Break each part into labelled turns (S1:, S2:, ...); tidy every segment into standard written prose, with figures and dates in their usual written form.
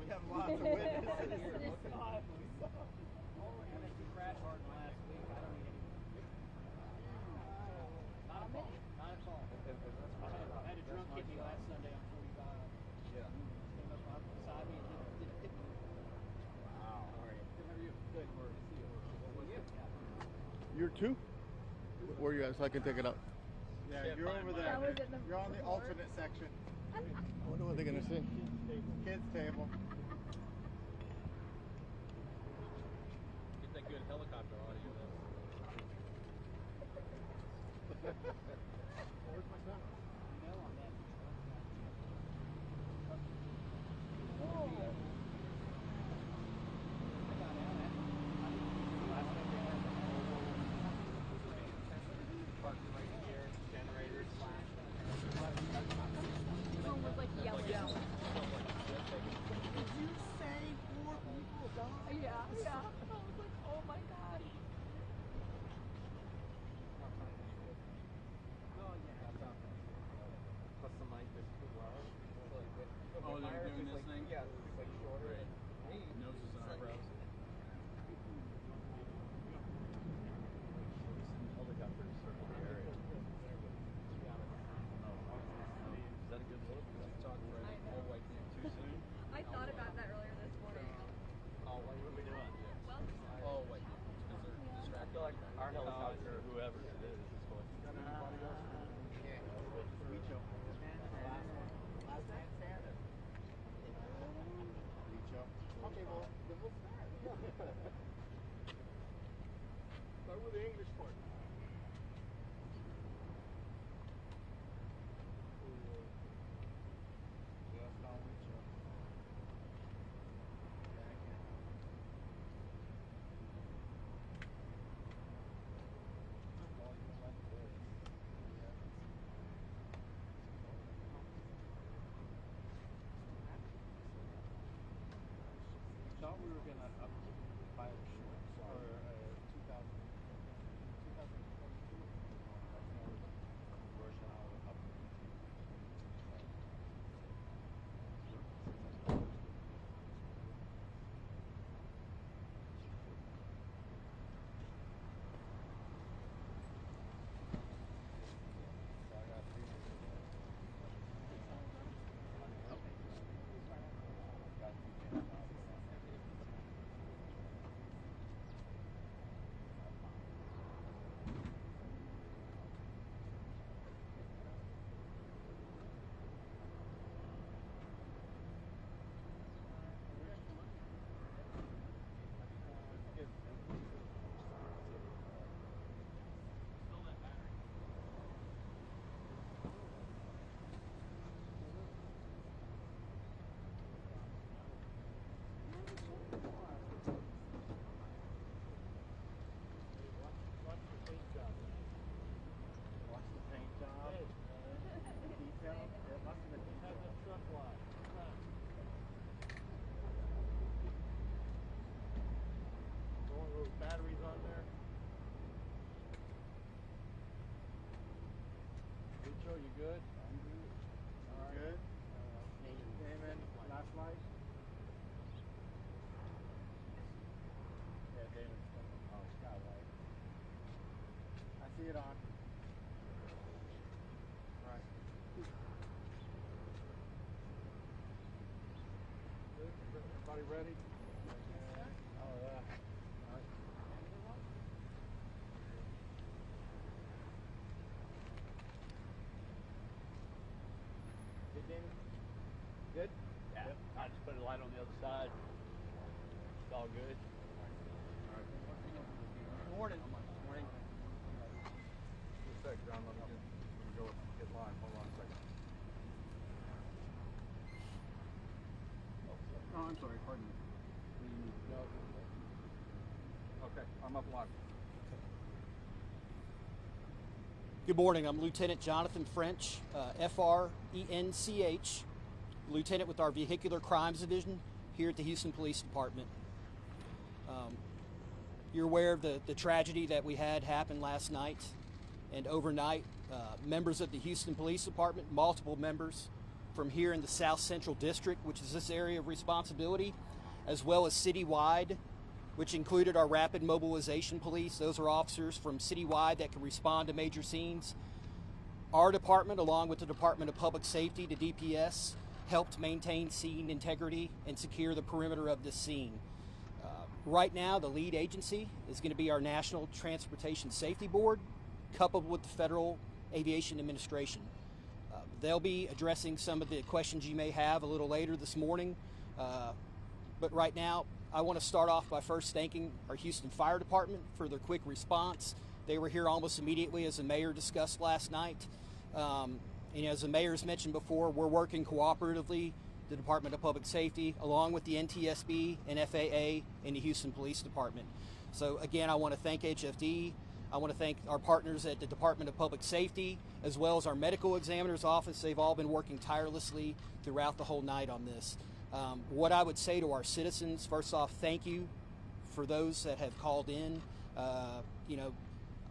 S1: We have lots of witnesses.
S2: Crash hard in the last week. I don't need any. Not at all. Not at all. I had a drunk hit me last Sunday on 45.
S1: Yeah.
S2: Came up beside me and did a hit me.
S1: Wow. How are you?
S2: Good, how are you? Good. Good to see you. What was you?
S3: You're two? Where are you at so I can take it out?
S1: Yeah, you're over there. You're on the alternate section.
S3: I wonder what they're going to see.
S1: Kids table.
S4: Get that good helicopter audio though.
S1: Where's my son?
S2: You know on that.
S4: Generators, flash.
S5: Someone was like yelling.
S1: Did you say 4 people died?
S5: Yeah. I was like, oh my god.
S1: Plus the mic is too loud.
S4: Oh, they're doing this thing?
S1: Yeah, it's like shorter.
S4: Right. Noses and eyebrows. Helicopters circle the area. Is that a good look? Did you talk for an old white man too soon?
S5: I thought about that earlier this morning.
S4: Oh, what are we doing?
S5: Well,
S4: Oh, white man. Because they're distracted. I feel like our helicopter, or whoever it is going.
S1: Anybody else? Yeah. Reach up. Last man standing. Reach up. Okay, well, then we'll start. Start with the English part. Just don't reach up. Thought we were gonna up by a short or 2022 version of up. So I got 3 Watch the paint job. Detail. It must have been detailed. The truck lot. All those batteries on there. Joe, you good? I'm good. All right. Good. Damon, last light. Yeah, Damon's oh, skylight. I see it on. Right. Good. Everybody ready? Oh, yeah. All right. Good, Damon? Good?
S4: Yeah.
S1: Yep.
S4: I just put a light on the other side. It's all good.
S2: Morning.
S1: Morning. Just a sec, John. Let me go get live. Hold on a second. Oh, I'm sorry. Pardon me. No. Okay, I'm up live.
S6: Good morning. I'm Lieutenant Jonathan French, F-R-E-N-C-H, Lieutenant with our Vehicular Crimes Division here at the Houston Police Department. You're aware of the tragedy that we had happen last night and overnight. Members of the Houston Police Department, multiple members, from here in the South Central District, which is this area of responsibility, as well as citywide, which included our rapid mobilization police. Those are officers from citywide that can respond to major scenes. Our department, along with the Department of Public Safety, the DPS, helped maintain scene integrity and secure the perimeter of this scene. Right now, the lead agency is going to be our National Transportation Safety Board, coupled with the Federal Aviation Administration. They'll be addressing some of the questions you may have a little later this morning. But right now, I want to start off by first thanking our Houston Fire Department for their quick response. They were here almost immediately, as the mayor discussed last night. And as the mayor's mentioned before, we're working cooperatively, the Department of Public Safety, along with the NTSB and FAA and the Houston Police Department. So again, I want to thank HFD. I want to thank our partners at the Department of Public Safety, as well as our medical examiner's office. They've all been working tirelessly throughout the whole night on this. What I would say to our citizens, first off, thank you for those that have called in.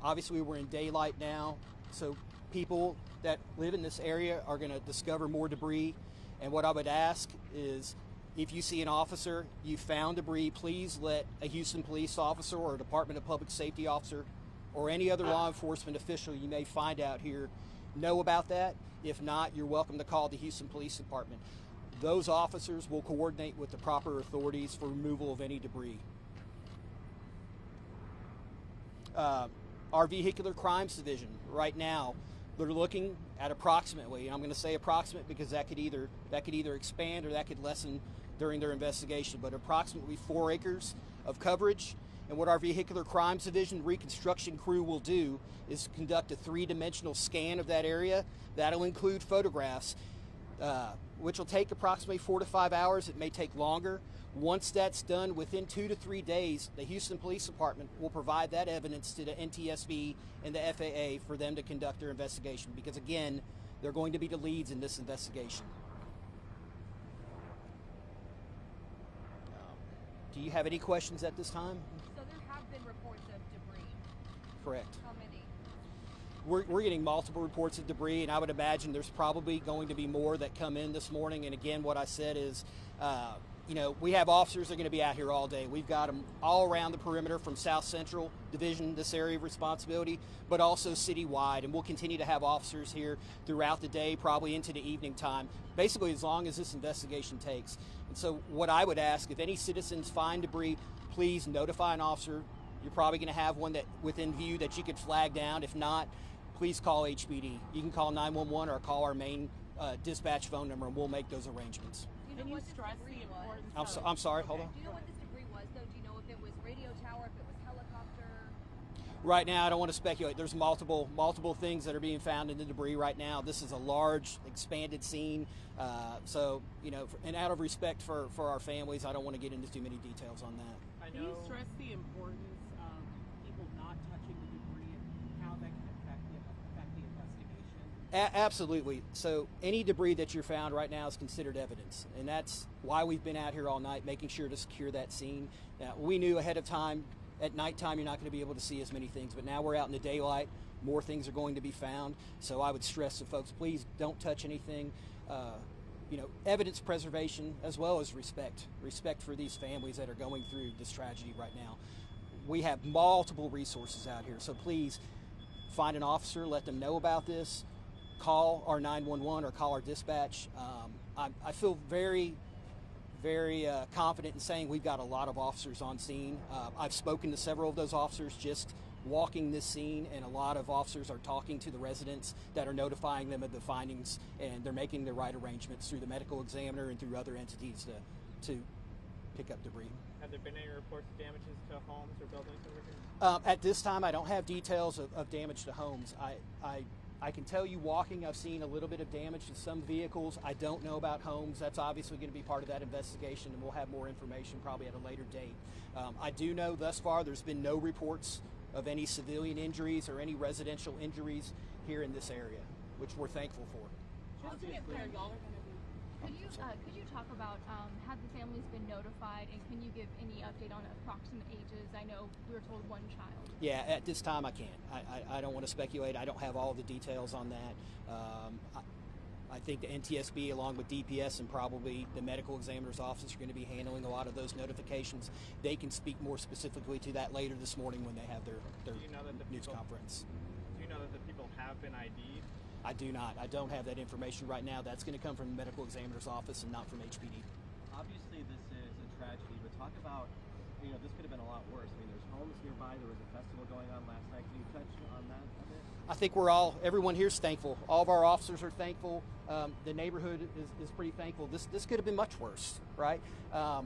S6: Obviously we're in daylight now, so people that live in this area are going to discover more debris. And what I would ask is, if you see an officer, you found debris, please let a Houston police officer or a Department of Public Safety officer or any other law enforcement official you may find out here know about that. If not, you're welcome to call the Houston Police Department. Those officers will coordinate with the proper authorities for removal of any debris. Our Vehicular Crimes Division, right now, they're looking at approximately, and I'm going to say approximate because that could either expand or that could lessen during their investigation, but approximately 4 acres of coverage. And what our Vehicular Crimes Division reconstruction crew will do is conduct a 3-dimensional scan of that area. That'll include photographs, which will take approximately 4 to 5 hours. It may take longer. Once that's done, within 2 to 3 days, the Houston Police Department will provide that evidence to the NTSB and the FAA for them to conduct their investigation, because again, they're going to be the leads in this investigation. Do you have any questions at this time?
S5: So there have been reports of debris.
S6: Correct.
S5: How many?
S6: We're getting multiple reports of debris, and I would imagine there's probably going to be more that come in this morning. And again, what I said is, we have officers that are going to be out here all day. We've got them all around the perimeter from South Central Division, this area of responsibility, but also citywide. And we'll continue to have officers here throughout the day, probably into the evening time, basically as long as this investigation takes. And so what I would ask, if any citizens find debris, please notify an officer. You're probably going to have one that within view that you could flag down. If not, please call HPD. You can call 911 or call our main dispatch phone number, and we'll make those arrangements.
S5: Do you know what this debris was?
S6: I'm sorry, hold on.
S5: Do you know what this debris was, though? Do you know if it was radio tower, if it was helicopter?
S6: Right now, I don't want to speculate. There's multiple things that are being found in the debris right now. This is a large, expanded scene. And out of respect for our families, I don't want to get into too many details on that.
S2: Can you stress the importance of people not touching the debris and how that can affect the investigation?
S6: Absolutely. So any debris that you're found right now is considered evidence, and that's why we've been out here all night, making sure to secure that scene. Now, we knew ahead of time, at nighttime you're not going to be able to see as many things, but now we're out in the daylight, more things are going to be found. So I would stress to folks, please don't touch anything. Evidence preservation as well as respect for these families that are going through this tragedy right now. We have multiple resources out here, so please find an officer, let them know about this, call our 911 or call our dispatch. I feel very, very confident in saying we've got a lot of officers on scene. I've spoken to several of those officers just walking this scene, and a lot of officers are talking to the residents that are notifying them of the findings, and they're making the right arrangements through the medical examiner and through other entities to pick up debris.
S1: Have there been any reports of damages to homes or buildings over here?
S6: At this time, I don't have details of damage to homes. I can tell you walking, I've seen a little bit of damage to some vehicles. I don't know about homes. That's obviously going to be part of that investigation, and we'll have more information probably at a later date. I do know thus far there's been no reports of any civilian injuries or any residential injuries here in this area, which we're thankful for.
S5: Just to get clear, y'all are going to be. Could you talk about have the families been notified, and can you give any update on approximate ages? I know we were told 1 child.
S6: Yeah, at this time I can't. I don't want to speculate. I don't have all the details on that. I think the NTSB, along with DPS and probably the medical examiner's office, are going to be handling a lot of those notifications. They can speak more specifically to that later this morning when they have their news conference.
S1: Do you know that the people have been ID'd?
S6: I do not. I don't have that information right now. That's going to come from the medical examiner's office and not from HPD.
S4: Obviously, this is a tragedy, but talk about, this could have been a lot worse. I mean, there's homes nearby. There was a festival going on last night. Can you touch on that a bit?
S6: I think everyone here is thankful. All of our officers are thankful. The neighborhood is pretty thankful. This could have been much worse, right? I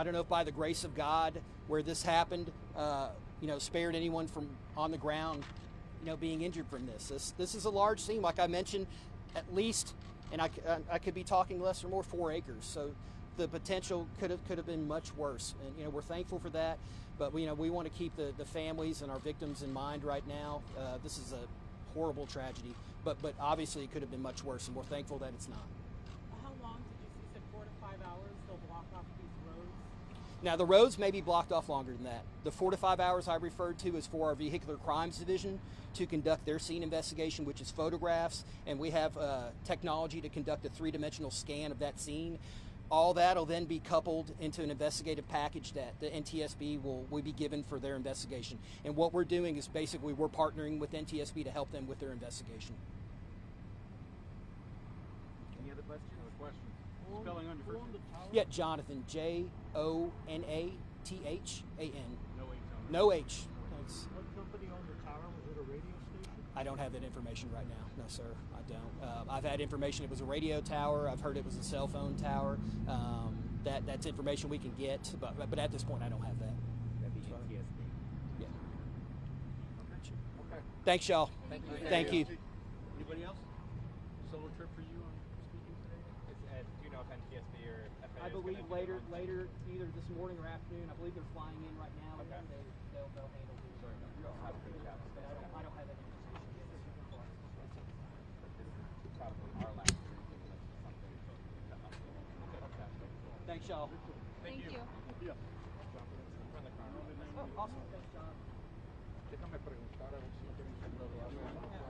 S6: don't know if by the grace of God, where this happened, spared anyone from on the ground, being injured from this. This is a large scene, like I mentioned, at least, and I could be talking less or more, 4 acres. So the potential could have been much worse, and we're thankful for that. But we want to keep the families and our victims in mind right now. This is a horrible tragedy, but obviously it could have been much worse, and we're thankful that it's not.
S2: How long did you say? 4 to 5 hours they'll block off these roads?
S6: Now the roads may be blocked off longer than that. The 4 to 5 hours I referred to is for our vehicular crimes division to conduct their scene investigation, which is photographs, and we have technology to conduct a 3-dimensional scan of that scene. All that will then be coupled into an investigative package that the NTSB will be given for their investigation. And what we're doing is basically we're partnering with NTSB to help them with their investigation.
S4: Any other questions?
S1: Spelling on your first name.
S6: Yeah, Jonathan, Jonathan.
S1: No H on it.
S6: No H. Thanks.
S1: What company owned the tower? Was it a radio station?
S6: I don't have that information right now. No, sir, I don't. I've had information it was a radio tower. I've heard it was a cell phone tower. That's information we can get, but at this point, I don't have that.
S4: That'd be NTSB.
S6: Yeah.
S4: Okay.
S6: Thanks, y'all. Thank you.
S1: Anybody else? Solo trip for you on speaking today?
S4: Do you know if NTSB or FAA
S6: I believe later, either this morning or afternoon. I believe they're flying in right now, and then they'll handle the.
S4: Have a good job.
S6: But I don't have that information yet.
S4: Probably our last year, given us something to come up with. Okay.
S6: Thanks, y'all.
S5: Thank you.
S1: Yeah.
S4: Run the car.
S6: Oh, awesome. Thanks, John.
S1: Déjame preguntar a ver si no tenemos un problema.